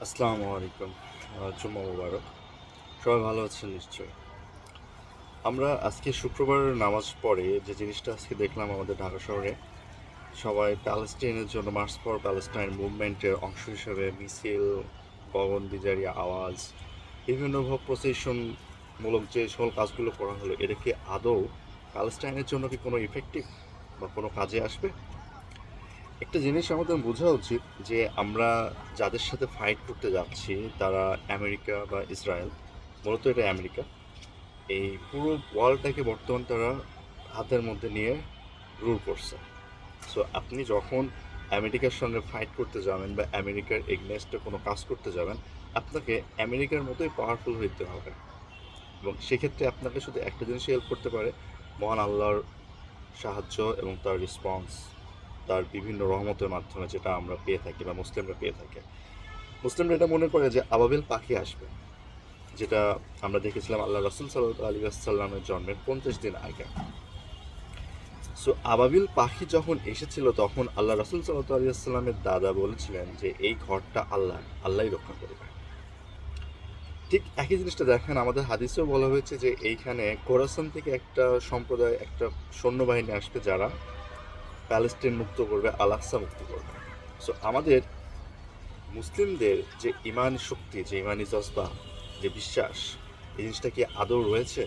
আসসালামু আলাইকুম। জুম্মা মুবারক। সবাই ভালো আছেন নিশ্চয়ই। আমরা আজকে শুক্রবারের নামাজ পড়ে যে জিনিসটা আজকে দেখলাম আমাদের ঢাকা শহরে, সবাই প্যালেস্টাইনের জন্য মার্চ ফর প্যালেস্টাইন মুভমেন্টের অংশ হিসেবে মিছিল, গগনবিদারী আওয়াজ, বিভিন্নভাবে প্রসেশনমূলক যে সকল কাজগুলো করা হলো, এটা কি আদৌ প্যালেস্টাইনের জন্য কি কোনো ইফেক্টিভ বা কোনো কাজে আসবে? একটা জিনিস আমাদের বোঝা উচিত যে আমরা যাদের সাথে ফাইট করতে যাচ্ছি তারা আমেরিকা বা ইসরায়েল, মূলত এটা আমেরিকা। এই পুরো ওয়ার্ল্ডটাকে বর্তমান তারা হাতের মধ্যে নিয়ে রুল করছে। সো আপনি যখন আমেরিকার সঙ্গে ফাইট করতে যাবেন বা আমেরিকার এগনেস্টে কোনো কাজ করতে যাবেন, আপনাকে আমেরিকার মতোই পাওয়ারফুল হইতে হবে। এবং সেক্ষেত্রে আপনাকে শুধু একটা জিনিস হেল্প করতে পারে, মহান আল্লাহর সাহায্য এবং তার রেসপন্স, তার বিভিন্ন রহমতের মাধ্যমে, যেটা আমরা পেয়ে থাকি বা মুসলিমরা পেয়ে থাকে। মুসলিমরা এটা মনে করে যে আবাবিল পাখি আসবে, যেটা আমরা দেখেছিলাম আল্লাহ রসুল সাল্লাল্লাহু আলাইহি ওয়াসাল্লামের জন্মের 50 দিন আগে। সো আবাবিল পাখি যখন এসেছিল তখন আল্লাহ রসুল সাল্লাল্লাহু আলাইহি ওয়াসাল্লামের দাদা বলেছিলেন যে এই ঘরটা আল্লাহই রক্ষা করবে। ঠিক একই জিনিসটা দেখেন আমাদের হাদিসেও বলা হয়েছে যে এইখানে খোরাসান থেকে একটা সম্প্রদায়, একটা সৈন্যবাহিনী আসবে যারা প্যালেস্টাইন মুক্ত করবে, আল আকসা মুক্ত করবে। সো আমাদের মুসলিমদের যে ইমানি শক্তি, যে ইমানি জজবা, যে বিশ্বাস, এই জিনিসটা কি আদৌ রয়েছে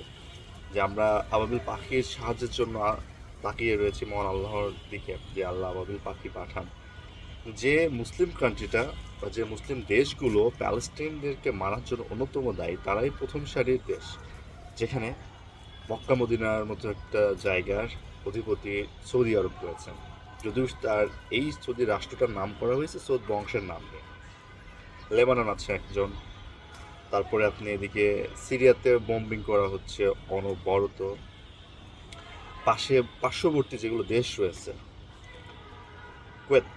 যে আমরা আবাবিল পাখির সাহায্যের জন্য তাকিয়ে রয়েছি মহান আল্লাহর দিকে, যে আল্লাহ আবাবিল পাখি পাঠান। যে মুসলিম কান্ট্রিটা বা যে মুসলিম দেশগুলো প্যালেস্টাইনদেরকে মারার জন্য অন্যতম দায়ী, তারাই প্রথম সারির দেশ, যেখানে মক্কা মদিনার মতো একটা জায়গার অধিপতি সৌদি আরব রয়েছেন। যদিও তার এই সৌদি রাষ্ট্রটার নাম করা হয়েছে সৌদ বংশের নাম নিয়ে। লেবানন আছে একজন। তারপরে আপনি এদিকে সিরিয়াতে বম্বিং করা হচ্ছে অনবরত। পার্শ্ববর্তী যেগুলো দেশ রয়েছে, কুয়েত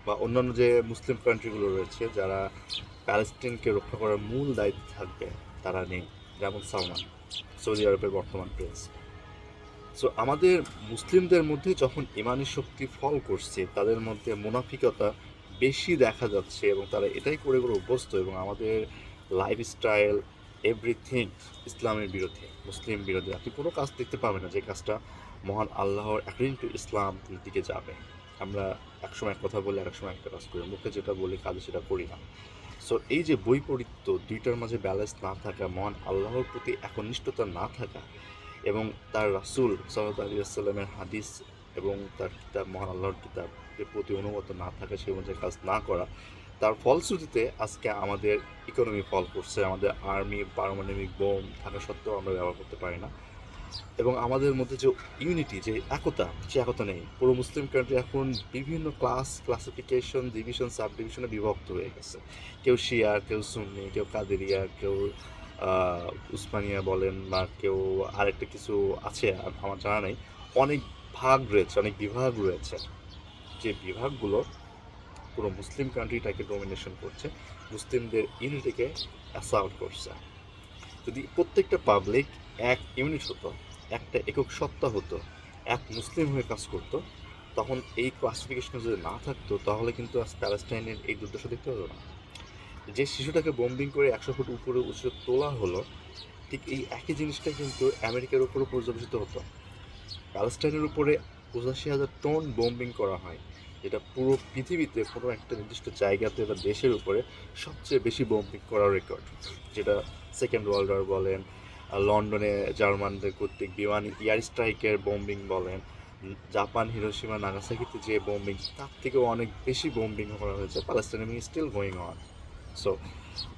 বা অন্যান্য যে মুসলিম কান্ট্রিগুলো রয়েছে যারা প্যালেস্টাইনকে রক্ষা করার মূল দায়িত্ব থাকবে, তারা নেই। যেমন সালমান, সৌদি আরবের বর্তমান প্রিন্স। সো আমাদের মুসলিমদের মধ্যে যখন ইমানি শক্তি ফল করছে, তাদের মধ্যে মুনাফিকতা বেশি দেখা যাচ্ছে এবং তারা এটাই করে করে অভ্যস্ত, এবং আমাদের লাইফস্টাইল এভরিথিং ইসলামের বিরোধী, মুসলিম বিরোধী। আপনি কোনো কাজ দেখতে পাবেন না যে কাজটা মহান আল্লাহর অ্যাকর্ডিং টু ইসলাম দিকে যাবে। আমরা একসময় এক কথা বলি, একসময় একটা কাজ করি, মুখে যেটা বলি কাজে সেটা করি না। সো এই যে বৈপরীত্য, দুইটার মাঝে ব্যালেন্স না থাকা, মহান আল্লাহর প্রতি একনিষ্ঠতা না থাকা, এবং তার রাসূল সাল্লাল্লাহু আলাইহি ওয়াসাল্লামের হাদিস এবং তার কিতাব, মহান আল্লাহর কিতাবের প্রতি অনুগত না থাকা, সেই অনুযায়ী কাজ না করা, তার ফলশ্রুতিতে আজকে আমাদের ইকোনমি ফল করছে। আমাদের আর্মি পারমাণবিক বোম থাকা সত্ত্বেও আমরা ব্যবহার করতে পারি না। এবং আমাদের মধ্যে যে ইউনিটি, যে একতা, সে একতা নেই। পুরো মুসলিম কান্ট্রি এখন বিভিন্ন ক্লাসিফিকেশন, ডিভিশন, সাব ডিভিশনে বিভক্ত হয়ে গেছে। কেউ শিয়া, কেউ সুন্নি, কেউ কাদেরিয়া, কেউ উসমানিয়া বলেন, বা কেউ আরেকটা কিছু আছে আমার জানা নেই। অনেক ভাগ রয়েছে, অনেক বিভাগ রয়েছে, যে বিভাগগুলো পুরো মুসলিম কান্ট্রিটাকে ডোমিনেশন করছে, মুসলিমদের ইউনিটিকে অ্যাসাল্ট করছে। যদি প্রত্যেকটা পাবলিক এক ইউনিট হতো, একটা একক সত্তা হতো, এক মুসলিম হয়ে কাজ করতো, তখন এই ক্লাসিফিকেশনে যদি না থাকতো, তাহলে কিন্তু আজ প্যালেস্টাইনের এই দুর্দশা দেখতে হতো না। যে শিশুটাকে বোম্বিং করে 100 ফুট উপরে উঁচু তোলা হলো, ঠিক এই একই জিনিসটা কিন্তু আমেরিকার উপরও পর্যবেসিত হতো। প্যালেস্টাইনের উপরে 85,000 টন বোম্বিং করা হয়, যেটা পুরো পৃথিবীতে কোনো একটা নির্দিষ্ট জায়গাতে বা দেশের উপরে সবচেয়ে বেশি বোম্বিং করার রেকর্ড। যেটা সেকেন্ড ওয়ার্ল্ড ওয়ার বলেন, লন্ডনে জার্মানদের কর্তৃক বিমান এয়ার স্ট্রাইকের বোম্বিং বলেন, জাপান হিরোশিমা নাগাসাকিতে যে বোম্বিং, তার থেকেও অনেক বেশি বোম্বিং করা হয়েছে প্যালেস্টাইনে, স্টিল গোয়িং অন। সো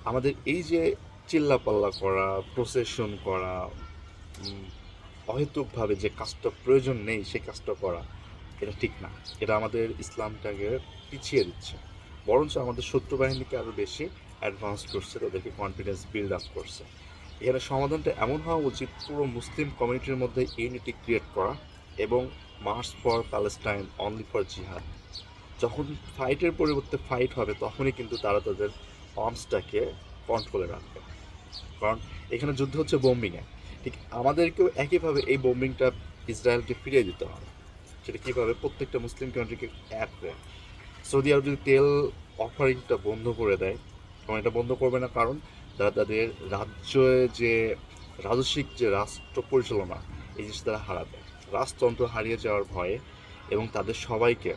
আমাদের এই যে চিল্লাপাল্লা করা, প্রসেশন করা, অহেতুকভাবে যে কাজটা প্রয়োজন নেই সে কাজটা করা, এটা ঠিক না। এটা আমাদের ইসলামটাকে পিছিয়ে দিচ্ছে, বরঞ্চ আমাদের শত্রু বাহিনীকে আরও বেশি অ্যাডভান্স করছে, তাদেরকে কনফিডেন্স বিল্ড আপ করছে। এখানে সমাধানটা এমন হওয়া উচিত, পুরো মুসলিম কমিউনিটির মধ্যে ইউনিটি ক্রিয়েট করা এবং March for Palestine, only for জিহাদ। যখন ফাইটের পরিবর্তে ফাইট হবে, তখনই কিন্তু তারা তাদের আর্মসটাকে কন্ট্রোলে রাখবে। কারণ এখানে যুদ্ধ হচ্ছে বোম্বিংয়ে। ঠিক আমাদেরকেও একইভাবে এই বোম্বিংটা ইসরায়েলকে ফিরিয়ে দিতে হবে। সেটা কীভাবে? প্রত্যেকটা মুসলিম কান্ট্রিকে এক হয়ে, সৌদি আরব যদি তেল অফারিংটা বন্ধ করে দেয়, এবং এটা বন্ধ করবে না, কারণ তারা তাদের রাজ্যে যে রাজস্বিক যে রাষ্ট্র পরিচালনা, এই জিনিসটা তারা হারাবে। রাজতন্ত্র হারিয়ে যাওয়ার ভয়ে এবং তাদের সবাইকে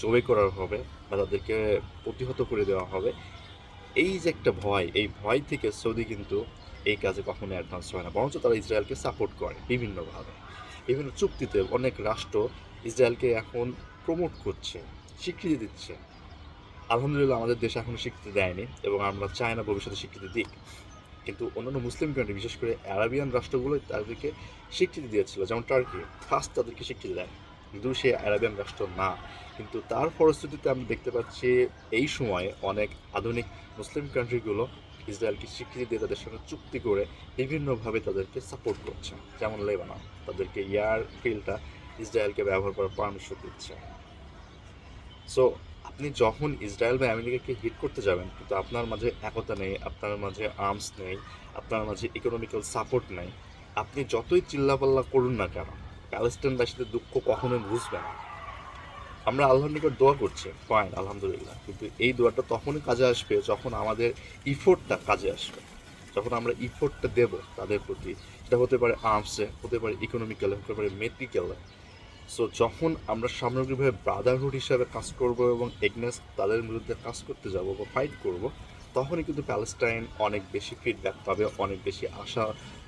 জবাই করা হবে বা তাদেরকে প্রতিহত করে দেওয়া হবে, এই যে একটা ভয়, এই ভয় থেকে সৌদি কিন্তু এই কাজে কখনো অ্যাডভান্স হয় না, বরঞ্চ তারা ইসরায়েলকে সাপোর্ট করে বিভিন্নভাবে। বিভিন্ন চুক্তিতে অনেক রাষ্ট্র ইসরায়েলকে এখন প্রমোট করছে, স্বীকৃতি দিচ্ছে। আলহামদুলিল্লাহ আমাদের দেশ এখনো স্বীকৃতি দেয়নি এবং আমরা চাই না ভবিষ্যতে স্বীকৃতি দিক, কিন্তু অন্যান্য মুসলিম কান্ট্রি, বিশেষ করে আরাবিয়ান রাষ্ট্রগুলো তাদেরকে স্বীকৃতি দিয়েছিল, যেমন টার্কি ফার্স্ট তাদেরকে স্বীকৃতি দেয়, কিন্তু সে আরাবিয়ান রাষ্ট্র না। কিন্তু তার ফলশ্রুতিতে আমরা দেখতে পাচ্ছি এই সময়ে অনেক আধুনিক মুসলিম কান্ট্রিগুলো ইসরায়েলকে স্বীকৃতি দিয়ে তাদের সঙ্গে চুক্তি করে বিভিন্নভাবে তাদেরকে সাপোর্ট করছে, যেমন লেবানন তাদেরকে এয়ার ফিল্ডটা ইসরায়েলকে ব্যবহার করার পারমিশন দিচ্ছে। সো আপনি যখন ইসরায়েল বা আমেরিকাকে হিট করতে যাবেন, কিন্তু আপনার মাঝে একতা নেই, আপনার মাঝে আর্মস নেই, আপনার মাঝে ইকোনমিক্যাল সাপোর্ট নেই, আপনি যতই চিল্লাপাল্লা করুন না কেন, প্যালেস্টাইনবাসীদের দুঃখ কখনোই বুঝবে না। আমরা আল্লাহর নিকট দোয়া করছি, ফাইন, আলহামদুলিল্লাহ, কিন্তু এই দোয়াটা তখনই কাজে আসবে যখন আমাদের ইফোর্টটা কাজে আসবে, যখন আমরা ইফোর্টটা দেব তাদের প্রতি। এটা হতে পারে আর্মসে, হতে পারে ইকোনমিক্যালে, হতে পারে মেডিকেলে। সো যখন আমরা সামগ্রিকভাবে ব্রাদারহুড হিসাবে কাজ করব এবং এগনেস্ট তাদের বিরুদ্ধে কাজ করতে যাব বা ফাইট করব, তখনই কিন্তু প্যালেস্টাইন অনেক বেশি ফিডব্যাক পাবে, অনেক বেশি আশা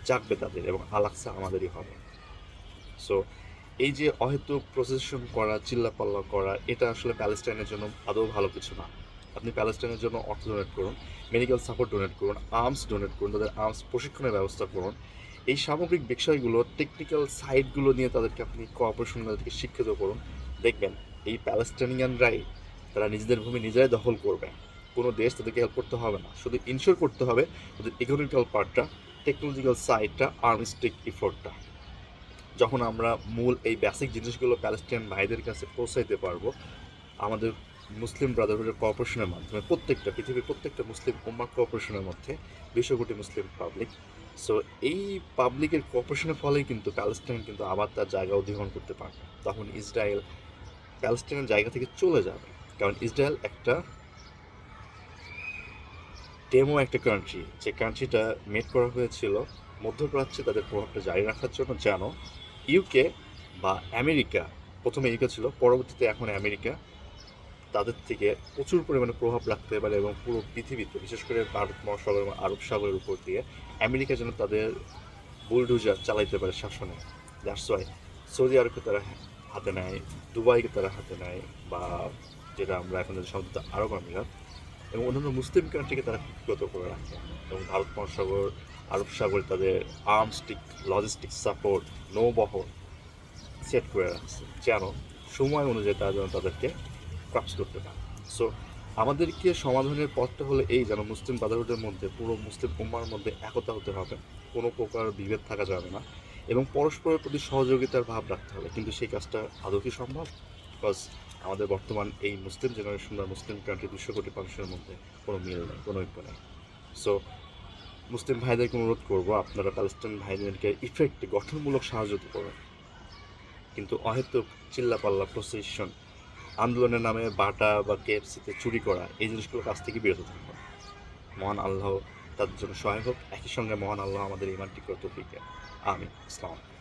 জাগবে তাদের, এবং আলাক্সা আমাদেরই হবে। সো এই যে অহেতুক প্রসেসন করা, চিল্লাপাল্লা করা, এটা আসলে প্যালেস্টাইনের জন্য আদৌ ভালো কিছু না। আপনি প্যালেস্টাইনের জন্য অর্থ ডোনেট করুন, মেডিকেল সাপোর্ট ডোনেট করুন, আর্মস ডোনেট করুন, তাদের আর্মস প্রশিক্ষণের ব্যবস্থা করুন। এই সামগ্রিক বিষয়গুলো, টেকনিক্যাল সাইডগুলো নিয়ে তাদেরকে আপনি কোঅপারেশন, তাদেরকে শিক্ষিত করুন। দেখবেন এই প্যালেস্টাইনিয়ানরাই তারা নিজেদের ভূমি নিজেরাই দখল করবে, কোনো দেশ তাদেরকে হেল্প করতে হবে না। শুধু ইনশিওর করতে হবে ওদের ইকোনমিক্যাল পার্টটা, টেকনোলজিক্যাল সাইডটা, আর্মিস্টিক ইফোর্টটা। যখন আমরা মূল এই বেসিক জিনিসগুলো প্যালেস্টাইন ভাইদের কাছে পৌঁছাইতে পারবো আমাদের মুসলিম ব্রাদারহুডের কোঅপারেশনের মাধ্যমে, প্রত্যেকটা পৃথিবীর প্রত্যেকটা মুসলিম উম্মাহ কোঅপারেশনের মধ্যে 200 কোটি মুসলিম পাবলিক। সো এই পাবলিকের কোঅপারেশনের ফলেই কিন্তু প্যালেস্টাইন কিন্তু আবার তার জায়গা অধিগ্রহণ করতে পারবে। তখন ইসরায়েল প্যালেস্টাইনের জায়গা থেকে চলে যাবে, কারণ ইসরায়েল একটা ডেমো একটা কান্ট্রি, যে কান্ট্রিটা মেড করা হয়েছিল মধ্যপ্রাচ্যে তাদের প্রভাবটা জারি রাখার জন্য, যেন ইউকে বা আমেরিকা, প্রথমে ইউকে ছিল, পরবর্তীতে এখন আমেরিকা, তাদের থেকে প্রচুর পরিমাণে প্রভাব রাখতে পারে এবং পুরো পৃথিবীতে, বিশেষ করে ভারত মহাসাগর এবং আরব সাগরের উপর দিয়ে আমেরিকা যেন তাদের বুলডোজার চালাইতে পারে শাসনে। দ্যাটস ওয়াই সৌদি আরবকে তারা হাতে নেয়, দুবাইকে তারা হাতে নেয়, বা যেটা আমরা এখন সম্ভবত আরব আমিরাত, এবং অন্যান্য মুসলিম কান্ট্রিকে তারা কুক্ষিগত করে রাখে, এবং ভারত মহাসাগর, আরব সাগরে তাদের আর্মস্টিক, লজিস্টিক সাপোর্ট, নৌবহর সেট করে রাখছে, যেন সময় অনুযায়ী তারা যেন তাদেরকে ক্রাপস করতে পারে। সো আমাদেরকে সমাধানের পথটা হলো এই, যেন মুসলিম ব্রাদারহুডের মধ্যে, পুরো মুসলিম উম্মার মধ্যে একতা হতে হবে, কোনো প্রকার বিভেদ থাকা যাবে না, এবং পরস্পরের প্রতি সহযোগিতার ভাব রাখতে হবে। কিন্তু সেই কাজটা আদৌ কি সম্ভব? বিকজ আমাদের বর্তমান এই মুসলিম জেনারেশন বা মুসলিম কান্ট্রি 200 কোটি মানুষের মধ্যে কোনো মিল নেই, কোনো ঐক্য নেই। সো মুসলিম ভাইদেরকে অনুরোধ করবো, আপনারা প্যালেস্টাইন ভাইদেরকে ইফেক্টে গঠনমূলক সাহায্য করবেন, কিন্তু অহেতুক চিল্লাপাল্লা, প্রসেশন, আন্দোলনের নামে বাটা বা কেএফসিতে চুরি করা, এই জিনিসগুলোর কাছ থেকে বিরত থাকবে। মহান আল্লাহ তাদের জন্য সহায় হোক। একই সঙ্গে মহান আল্লাহ আমাদের ইমান ঠিক করতে তৌফিক দেন। আমিন। আসসালামু আলাইকুম।